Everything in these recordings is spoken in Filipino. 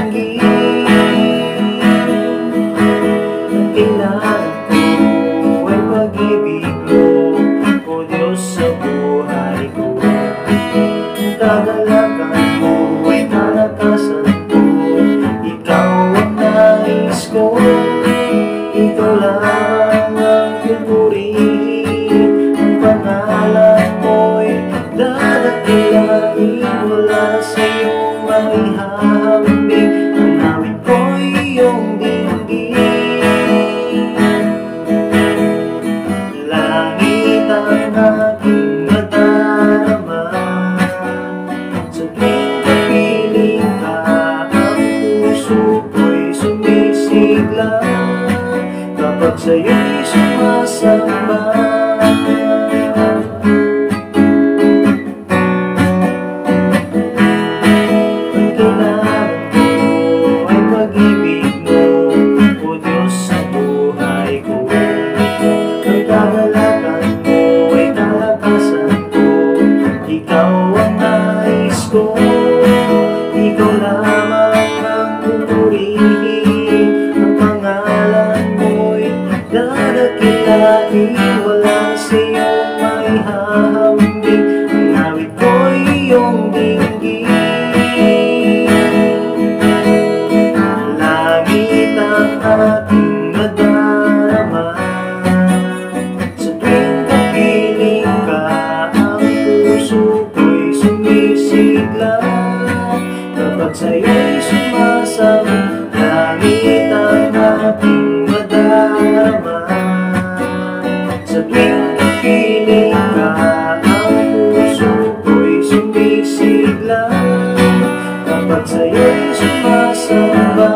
dinggin. Ang kailangan ko ay pag-ibig mo, o Diyos sa buhay ko. Kagalakan mo ay kalakasan ko, ikaw ang nais ko. Ikaw lang ang pupurihin, ang pangalan mo'y dadakilain. Wala sa iyong maihahambing, ang awit ko'y iyong dinggin. Langit ang aking madarama, sa tuwing kapiling ka, ang puso ko'y sumisigla kapag sa'yo'y sumasamba. Ang kailangan ko ay pag-ibig mo, o Diyos sa buhay ko. Ang kagalakan mo ay kalakasan ko, ikaw ang nais ko. Ikaw lamang ang pupurihin, ang pangalan mo'y dadakilain. Wala sa iyong maihahambing, ang awit ko'y iyong dinggin. Langit ang aking madarama, sa tuwing kapiling ka, ang puso ko'y sumisigla kapag sa'yo'y sumasamba. Langit ang aking madarama, sa tuwing kapiling ka, ang puso ko'y sumisigla kapag sa'yo'y sumasamba.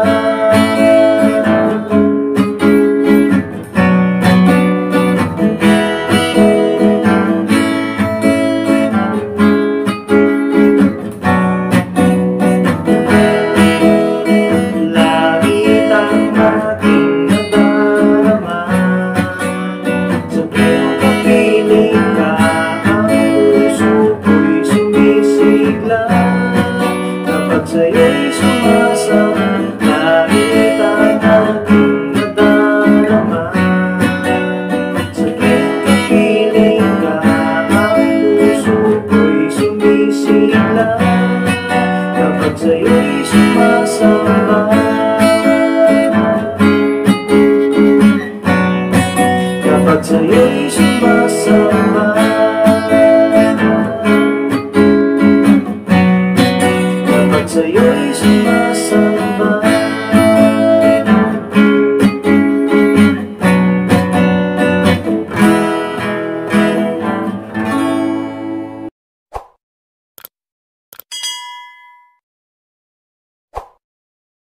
Langit ang aking nadarama, sa tuwing kapiling ka, ang puso ko'y sumisigla kapag sa'yo'y sumasamba.